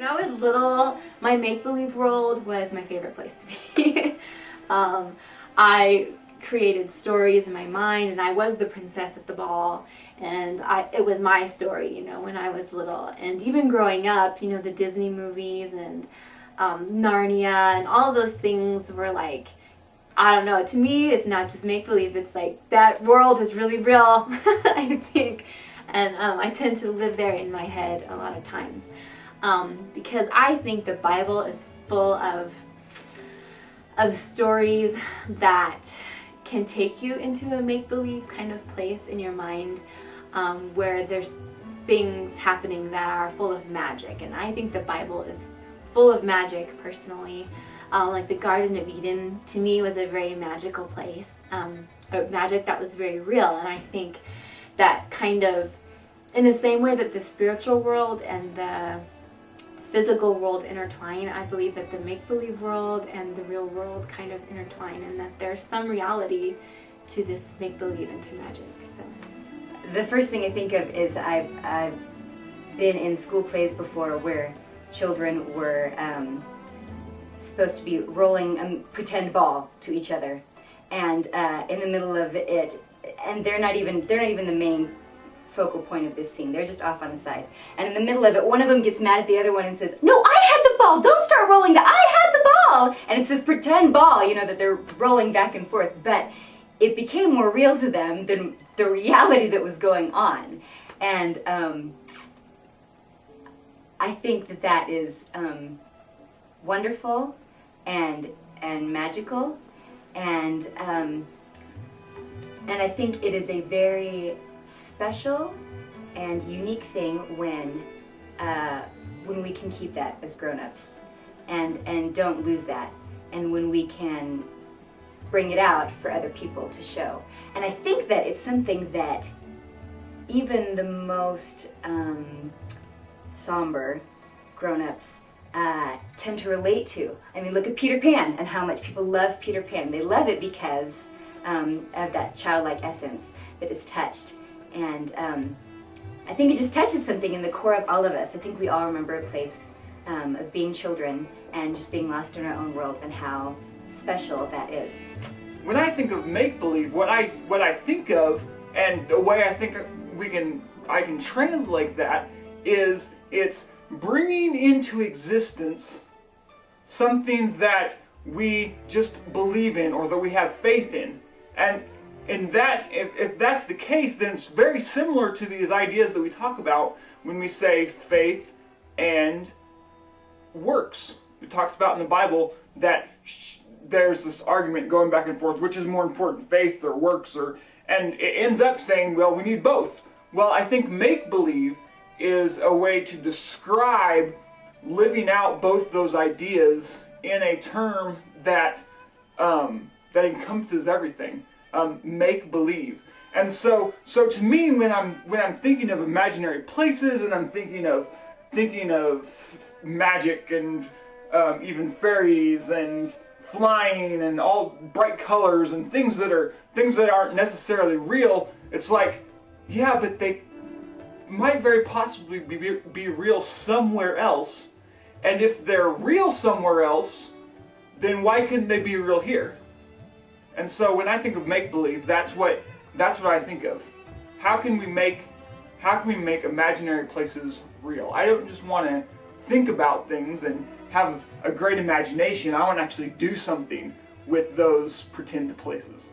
When I was little, my make-believe world was my favorite place to be. I created stories in my mind, and I was the princess at the ball, and it was my story, when I was little. And even growing up, the Disney movies and Narnia and all of those things were like, I don't know, to me, it's not just make-believe, it's like that world is really real, I think. And I tend to live there in my head a lot of times. Because I think the Bible is full of stories that can take you into a make-believe kind of place in your mind, where there's things happening that are full of magic. And I think the Bible is full of magic, personally. Like the Garden of Eden, to me, was a very magical place, magic that was very real. And I think that kind of, in the same way that the spiritual world and the physical world intertwine, I believe that the make-believe world and the real world kind of intertwine, and that there's some reality to this make-believe and to magic. So the first thing I think of is I've been in school plays before where children were supposed to be rolling a pretend ball to each other, and in the middle of it, and they're not even the main focal point of this scene. They're just off on the side. And in the middle of it, one of them gets mad at the other one and says, "No, I had the ball! Don't start rolling that! I had the ball!" And it's this pretend ball, that they're rolling back and forth. But it became more real to them than the reality that was going on. And I think that is wonderful and magical. And I think it is a very special and unique thing when we can keep that as grown-ups and don't lose that, and when we can bring it out for other people to show. And I think that it's something that even the most somber grown-ups tend to relate to. I mean, look at Peter Pan and how much people love Peter Pan. They love it because of that childlike essence that is touched. And I think it just touches something in the core of all of us. I think we all remember a place of being children and just being lost in our own world, and how special that is. When I think of make-believe, what I think of, and the way I think I can translate that, is it's bringing into existence something that we just believe in, or that we have faith in. And that, if that's the case, then it's very similar to these ideas that we talk about when we say faith and works. It talks about in the Bible that there's this argument going back and forth, which is more important, faith or works, and it ends up saying, well, we need both. Well, I think make-believe is a way to describe living out both those ideas in a term that encompasses everything. Make believe. And so to me, when I'm thinking of imaginary places, and I'm thinking of magic and even fairies and flying and all bright colors and things that aren't necessarily real, it's like, yeah, but they might very possibly be real somewhere else. And if they're real somewhere else, then why couldn't they be real here? And so when I think of make-believe, that's what I think of. How can we make imaginary places real? I don't just want to think about things and have a great imagination. I want to actually do something with those pretend places.